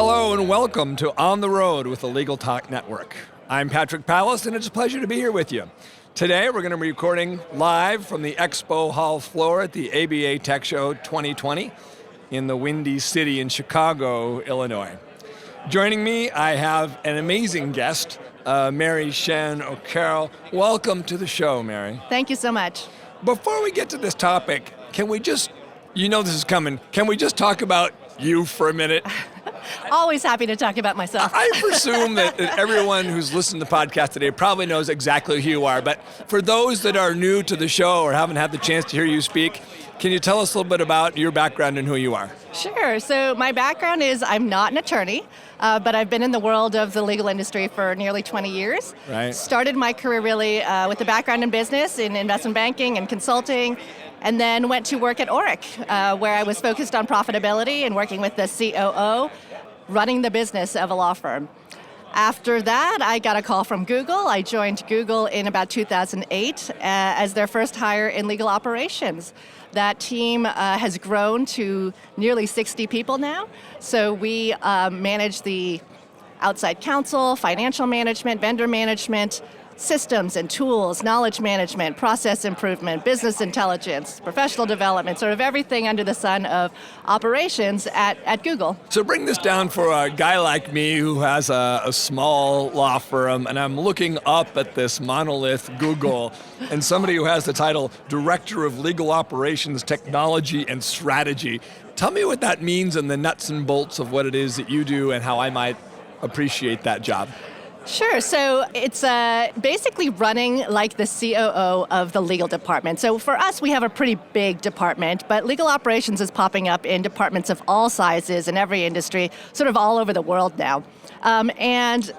Hello and welcome to On the Road with the Legal Talk Network. I'm Patrick Pallas and it's a pleasure to be here with you. Today we're going to be recording live from the Expo Hall floor at the ABA Tech Show 2020 in the Windy City in Chicago, Illinois. Joining me, I have an amazing guest, Mary Shen O'Carroll. Welcome to the show, Mary. Thank you so much. Before we get to this topic, can we just, you know this is coming, can we just talk about you for a minute? Always happy to talk about myself. I presume that everyone who's listened to the podcast today probably knows exactly who you are, but for those that are new to the show or haven't had the chance to hear you speak, can you tell us a little bit about your background and who you are? Sure. So my background is I'm not an attorney, but I've been in the world of the legal industry for nearly 20 years. Right. Started my career really with a background in business, in investment banking and consulting, and then went to work at Oric, where I was focused on profitability and working with the COO, running the business of a law firm. After that, I got a call from Google. I joined Google in about 2008 as their first hire in legal operations. That team has grown to nearly 60 people now. So we manage the outside counsel, financial management, vendor management, systems and tools, knowledge management, process improvement, business intelligence, professional development, sort of everything under the sun of operations at Google. So bring this down for a guy like me who has a small law firm, and I'm looking up at this monolith Google, and somebody who has the title Director of Legal Operations, Technology and Strategy. Tell me what that means and the nuts and bolts of what it is that you do and how I might appreciate that job. Sure. So it's basically running like the COO of the legal department. So for us, we have a pretty big department, but legal operations is popping up in departments of all sizes in every industry, sort of all over the world now. And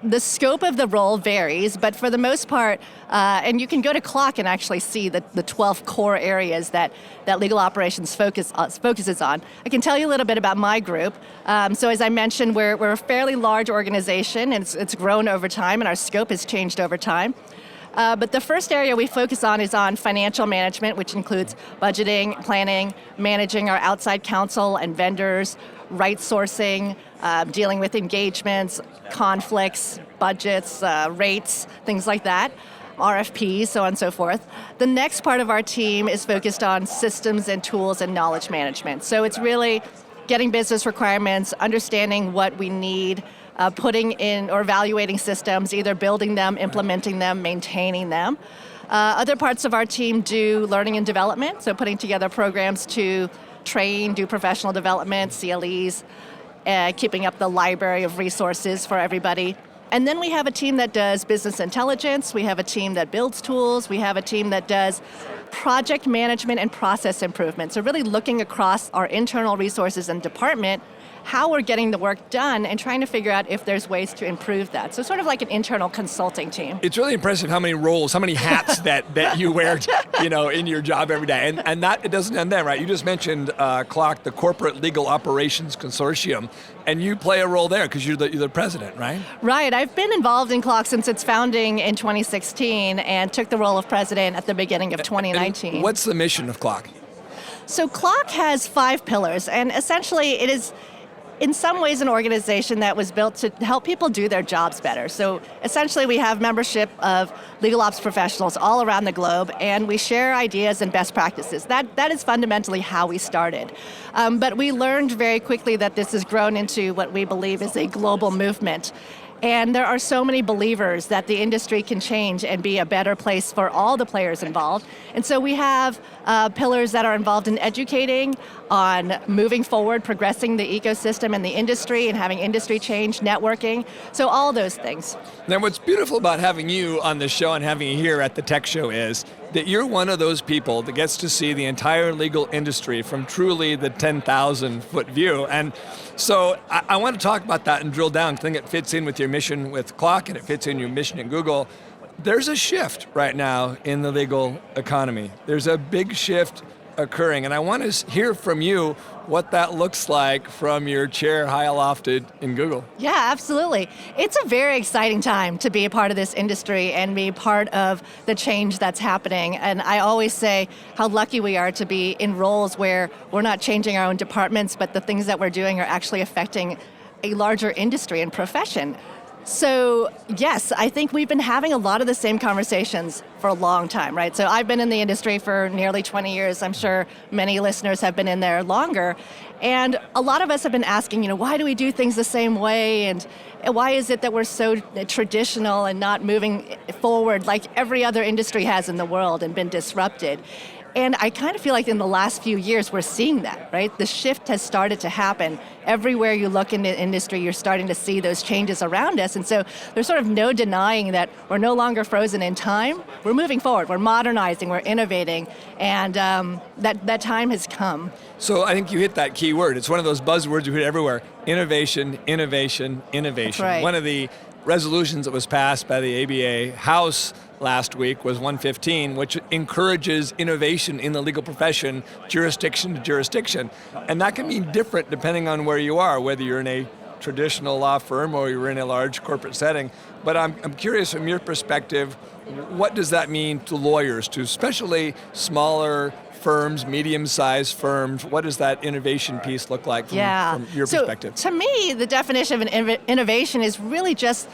the scope of the role varies, but for the most part, and you can go to Clock and actually see the 12 core areas that legal operations focuses on. I can tell you a little bit about my group. So as I mentioned, we're a fairly large organization, and it's grown over time, and our scope has changed over time. But the first area we focus on is on financial management, which includes budgeting, planning, managing our outside counsel and vendors, right sourcing, dealing with engagements, conflicts, budgets, rates, things like that, RFPs, so on and so forth. The next part of our team is focused on systems and tools and knowledge management. So it's really getting business requirements, understanding what we need, putting in or evaluating systems, either building them, implementing them, maintaining them. Other parts of our team do learning and development, so putting together programs to train, do professional development, CLEs, keeping up the library of resources for everybody. And then we have a team that does business intelligence, we have a team that builds tools, we have a team that does project management and process improvement. So really looking across our internal resources and department, how we're getting the work done and trying to figure out if there's ways to improve that. So sort of like an internal consulting team. It's really impressive how many roles, how many hats that you wear, in your job every day. And that, it doesn't end there, right? You just mentioned CLOC, the Corporate Legal Operations Consortium, and you play a role there because you're the president, right? Right. I've been involved in CLOC since its founding in 2016 and took the role of president at the beginning of 2019. And what's the mission of CLOC? So CLOC has 5 pillars, and essentially it is in some ways an organization that was built to help people do their jobs better. So essentially we have membership of legal ops professionals all around the globe, and we share ideas and best practices. That is fundamentally how we started. But we learned very quickly that this has grown into what we believe is a global movement. And there are so many believers that the industry can change and be a better place for all the players involved. And so we have pillars that are involved in educating, on moving forward, progressing the ecosystem and the industry, and having industry change, networking. So all those things. Now what's beautiful about having you on the show and having you here at the Tech Show is that you're one of those people that gets to see the entire legal industry from truly the 10,000 foot view. And so I want to talk about that and drill down. I think it fits in with your mission with CLOC and it fits in your mission at Google. There's a shift right now in the legal economy. There's a big shift occurring, and I want to hear from you what that looks like from your chair high lofted in Google. Yeah, absolutely. It's a very exciting time to be a part of this industry and be part of the change that's happening. And I always say how lucky we are to be in roles where we're not changing our own departments, but the things that we're doing are actually affecting a larger industry and profession. So yes, I think we've been having a lot of the same conversations for a long time, right? So I've been in the industry for nearly 20 years. I'm sure many listeners have been in there longer. And a lot of us have been asking, why do we do things the same way? And why is it that we're so traditional and not moving forward like every other industry has in the world and been disrupted? And I kind of feel like in the last few years, we're seeing that, right? The shift has started to happen. Everywhere you look in the industry, you're starting to see those changes around us. And so there's sort of no denying that we're no longer frozen in time. We're moving forward. We're modernizing. We're innovating. And that time has come. So I think you hit that key word. It's one of those buzzwords you hear everywhere. Innovation, innovation, innovation. That's right. One of the resolutions that was passed by the ABA House last week was 115, which encourages innovation in the legal profession, jurisdiction to jurisdiction. And that can mean different depending on where you are, whether you're in a traditional law firm or you're in a large corporate setting. But I'm curious from your perspective, what does that mean to lawyers, to especially smaller firms, medium-sized firms? What does that innovation piece look like from your perspective? To me, the definition of an innovation is really just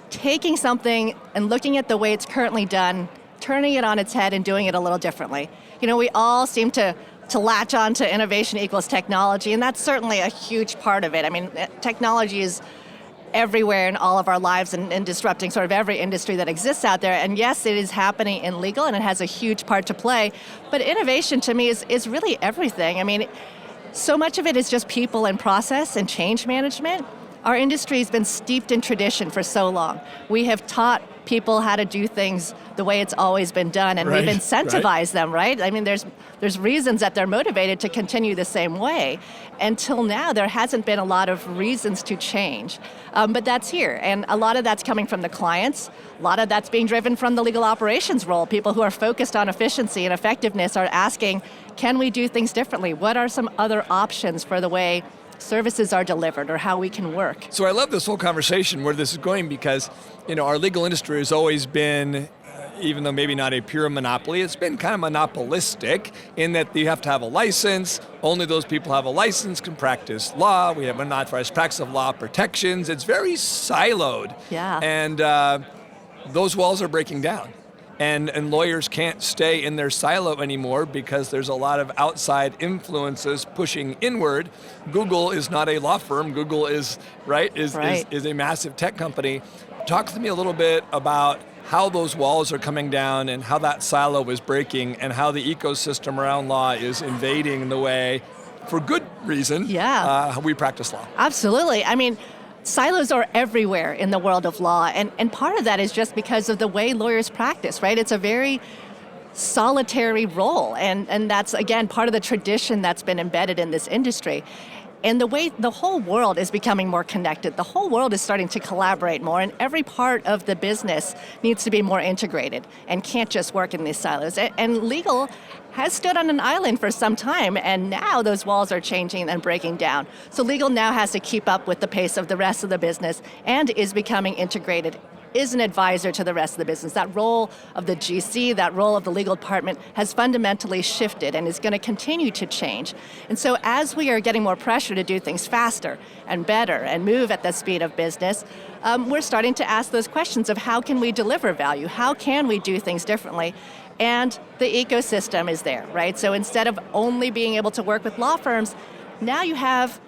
taking something and looking at the way it's currently done, turning it on its head and doing it a little differently. We all seem to latch on to innovation equals technology, and that's certainly a huge part of it. I mean, technology is everywhere in all of our lives and disrupting sort of every industry that exists out there. And yes, it is happening in legal and it has a huge part to play, but innovation to me is really everything. I mean, so much of it is just people and process and change management. Our industry has been steeped in tradition for so long. We have taught people how to do things the way it's always been done, and we've incentivized them, right? I mean, there's reasons that they're motivated to continue the same way. Until now, there hasn't been a lot of reasons to change, but that's here, and a lot of that's coming from the clients. A lot of that's being driven from the legal operations role. People who are focused on efficiency and effectiveness are asking, can we do things differently? What are some other options for the way services are delivered or how we can work? So I love this whole conversation where this is going because, our legal industry has always been, even though maybe not a pure monopoly, it's been kind of monopolistic in that you have to have a license. Only those people who have a license can practice law. We have unauthorized practice of law protections. It's very siloed. Yeah. And those walls are breaking down. And lawyers can't stay in their silo anymore because there's a lot of outside influences pushing inward. Google is not a law firm. Google is a massive tech company. Talk to me a little bit about how those walls are coming down and how that silo is breaking and how the ecosystem around law is invading the way, for good reason, how we practice law. Absolutely. I mean, silos are everywhere in the world of law, and part of that is just because of the way lawyers practice, right? It's a very solitary role, and that's, again, part of the tradition that's been embedded in this industry. And the way the whole world is becoming more connected, the whole world is starting to collaborate more, and every part of the business needs to be more integrated and can't just work in these silos. And legal has stood on an island for some time, and now those walls are changing and breaking down. So legal now has to keep up with the pace of the rest of the business and is becoming integrated, is an advisor to the rest of the business. That role of the GC, that role of the legal department has fundamentally shifted and is going to continue to change. And so as we are getting more pressure to do things faster and better and move at the speed of business, we're starting to ask those questions of how can we deliver value? How can we do things differently? And the ecosystem is there, right? So instead of only being able to work with law firms, now you have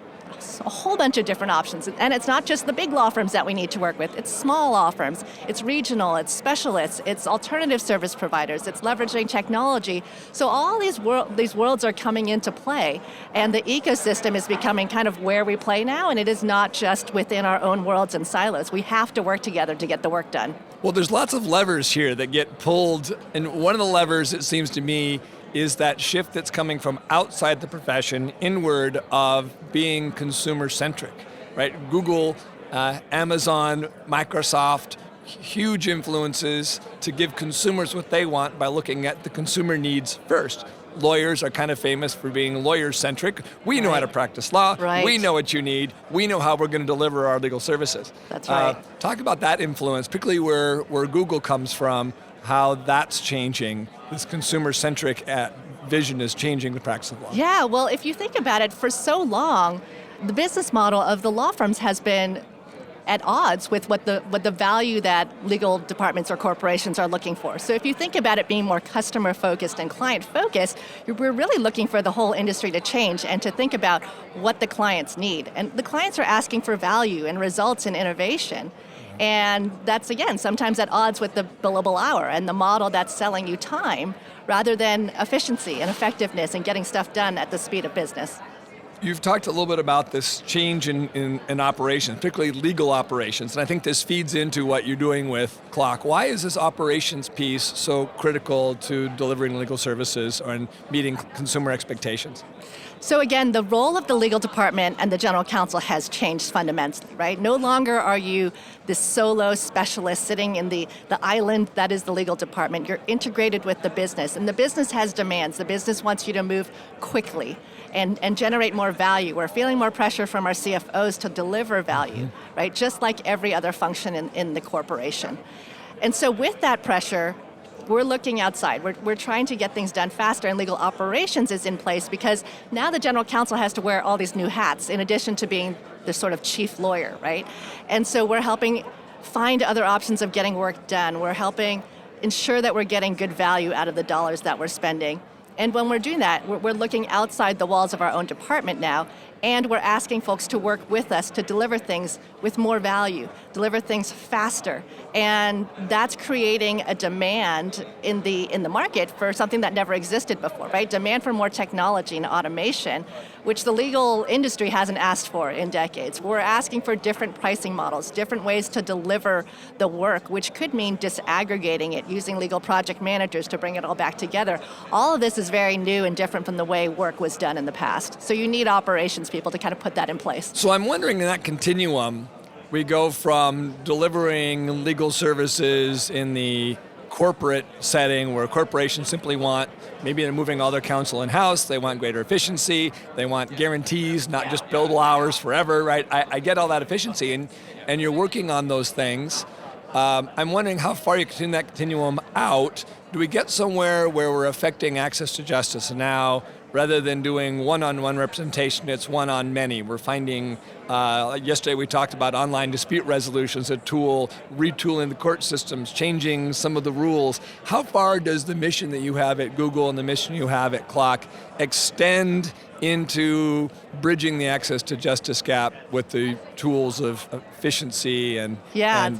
a whole bunch of different options. And it's not just the big law firms that we need to work with. It's small law firms, it's regional, it's specialists, it's alternative service providers, it's leveraging technology. So all these worlds are coming into play, and the ecosystem is becoming kind of where we play now, and it is not just within our own worlds and silos. We have to work together to get the work done. Well, there's lots of levers here that get pulled, and one of the levers, it seems to me, is that shift that's coming from outside the profession inward of being consumer-centric, right? Google, Amazon, Microsoft, huge influences to give consumers what they want by looking at the consumer needs first. Lawyers are kind of famous for being lawyer-centric. We know how to practice law. Right. We know what you need. We know how we're going to deliver our legal services. That's right. Talk about that influence, particularly where Google comes from, how that's changing. This consumer-centric vision is changing the practice of law. Yeah, well, if you think about it, for so long, the business model of the law firms has been at odds with what the value that legal departments or corporations are looking for. So if you think about it being more customer focused and client focused, we're really looking for the whole industry to change and to think about what the clients need. And the clients are asking for value and results and innovation. And that's, again, sometimes at odds with the billable hour and the model that's selling you time rather than efficiency and effectiveness and getting stuff done at the speed of business. You've talked a little bit about this change in operations, particularly legal operations, and I think this feeds into what you're doing with Clock. Why is this operations piece so critical to delivering legal services and meeting consumer expectations? So again, the role of the legal department and the general counsel has changed fundamentally, right? No longer are you this solo specialist sitting in the island that is the legal department. You're integrated with the business, and the business has demands. The business wants you to move quickly and generate more value. We're feeling more pressure from our CFOs to deliver value, right? Just like every other function in the corporation. And so with that pressure, we're looking outside. We're trying to get things done faster, and legal operations is in place because now the general counsel has to wear all these new hats in addition to being the sort of chief lawyer, right? And so we're helping find other options of getting work done. We're helping ensure that we're getting good value out of the dollars that we're spending. And when we're doing that, we're looking outside the walls of our own department now, and we're asking folks to work with us to deliver things with more value, deliver things faster. And that's creating a demand in the market for something that never existed before, right? Demand for more technology and automation, which the legal industry hasn't asked for in decades. We're asking for different pricing models, different ways to deliver the work, which could mean disaggregating it, using legal project managers to bring it all back together. All of this is very new and different from the way work was done in the past. So you need operations people to kind of put that in place. So I'm wondering, in that continuum, we go from delivering legal services in the corporate setting where corporations simply want, maybe they're moving all their counsel in-house, they want greater efficiency, they want guarantees, not just billable hours forever, right? I get all that efficiency, and you're working on those things. I'm wondering how far you continue that continuum out. Do we get somewhere where we're affecting access to justice now, rather than doing one-on-one representation, it's one-on-many? We're finding, yesterday we talked about online dispute resolution as a tool, retooling the court systems, changing some of the rules. How far does the mission that you have at Google and the mission you have at Clock extend into bridging the access to justice gap with the tools of efficiency and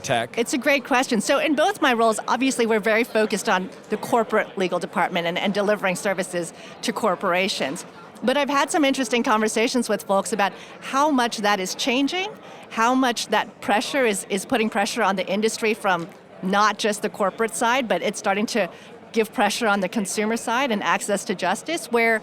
tech? It's a great question. So in both my roles, obviously we're very focused on the corporate legal department and delivering services to corporations. But I've had some interesting conversations with folks about how much that is changing, how much that pressure is putting pressure on the industry from not just the corporate side, but it's starting to give pressure on the consumer side and access to justice, where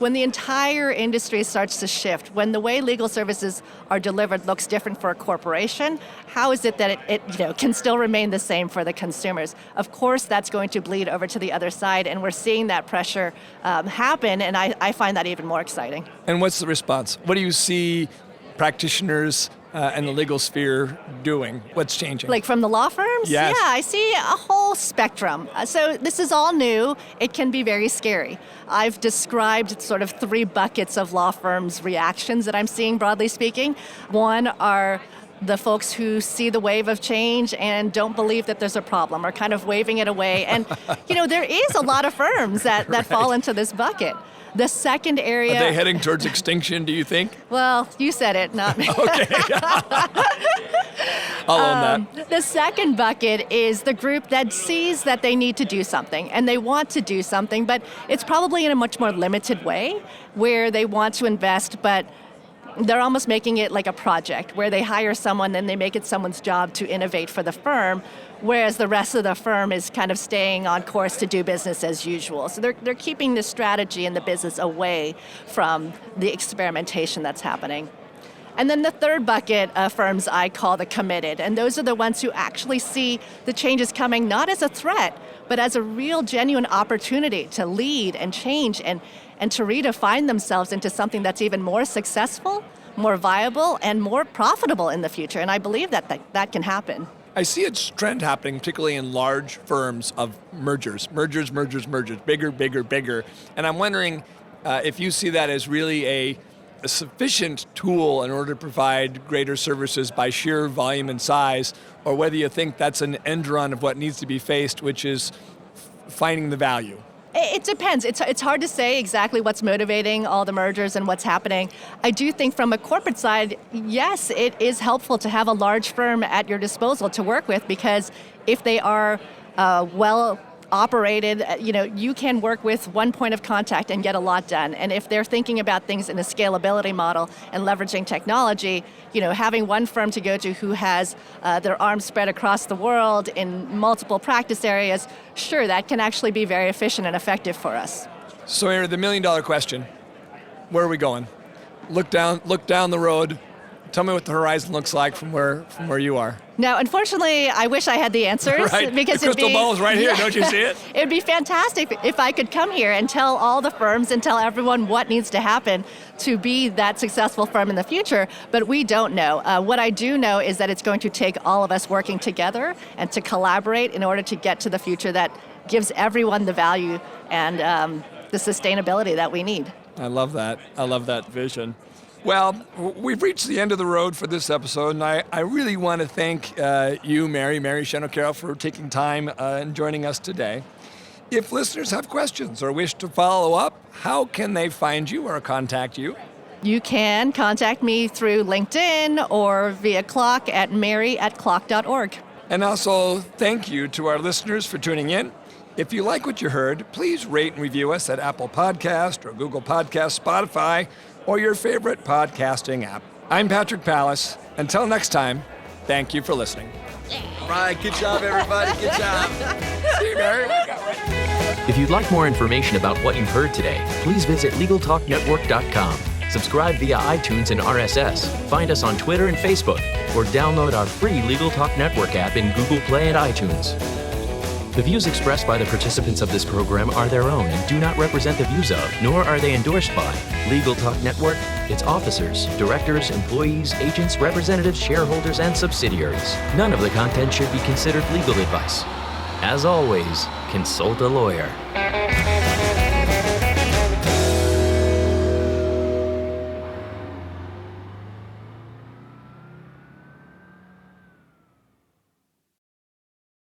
when the entire industry starts to shift, when the way legal services are delivered looks different for a corporation, how is it that it can still remain the same for the consumers? Of course, that's going to bleed over to the other side, and we're seeing that pressure happen, and I find that even more exciting. And what's the response? What do you see practitioners and the legal sphere doing? What's changing? Like from the law firms? Yes. Yeah, I see a whole spectrum. So this is all new. It can be very scary. I've described sort of 3 buckets of law firms' reactions that I'm seeing, broadly speaking. One are the folks who see the wave of change and don't believe that there's a problem, or kind of waving it away. And there is a lot of firms that fall into this bucket. The second area... Are they heading towards extinction, do you think? Well, you said it, not me. Okay. I'll own that. The second bucket is the group that sees that they need to do something, and they want to do something, but it's probably in a much more limited way, where they want to invest, but they're almost making it like a project, where they hire someone, then they make it someone's job to innovate for the firm, whereas the rest of the firm is kind of staying on course to do business as usual. So they're keeping the strategy and the business away from the experimentation that's happening. And then the third bucket of firms I call the committed, and those are the ones who actually see the changes coming not as a threat, but as a real genuine opportunity to lead and change and to redefine themselves into something that's even more successful, more viable, and more profitable in the future. And I believe that can happen. I see a trend happening, particularly in large firms, of mergers, bigger. And I'm wondering if you see that as really a a sufficient tool in order to provide greater services by sheer volume and size, or whether you think that's an end run of what needs to be faced, which is finding the value. It depends. It's hard to say exactly what's motivating all the mergers and what's happening. I do think from a corporate side, yes, it is helpful to have a large firm at your disposal to work with, because if they are well operated, you can work with one point of contact and get a lot done. And if they're thinking about things in a scalability model and leveraging technology, having one firm to go to who has their arms spread across the world in multiple practice areas, sure, that can actually be very efficient and effective for us. So, Mary, the $1 million question, where are we going? Look down the road. Tell me what the horizon looks like from where you are. Now, unfortunately, I wish I had the answers. Right. Because the crystal ball is right here. Don't you see it? It'd be fantastic if I could come here and tell all the firms and tell everyone what needs to happen to be that successful firm in the future, but we don't know. What I do know is that it's going to take all of us working together and to collaborate in order to get to the future that gives everyone the value and the sustainability that we need. I love that. I love that vision. Well, we've reached the end of the road for this episode, and I really want to thank you, Mary Shen O'Carroll, for taking time and joining us today. If listeners have questions or wish to follow up, how can they find you or contact you? You can contact me through LinkedIn or via Clock at mary@clock.org. And also, thank you to our listeners for tuning in. If you like what you heard, please rate and review us at Apple Podcast or Google Podcast, Spotify, or your favorite podcasting app. I'm Patrick Pallas. Until next time, thank you for listening. All right, good job, everybody. Good job. See you, Mary. If you'd like more information about what you've heard today, please visit LegalTalkNetwork.com. Subscribe via iTunes and RSS. Find us on Twitter and Facebook, or download our free Legal Talk Network app in Google Play and iTunes. The views expressed by the participants of this program are their own and do not represent the views of, nor are they endorsed by, Legal Talk Network, its officers, directors, employees, agents, representatives, shareholders, and subsidiaries. None of the content should be considered legal advice. As always, consult a lawyer.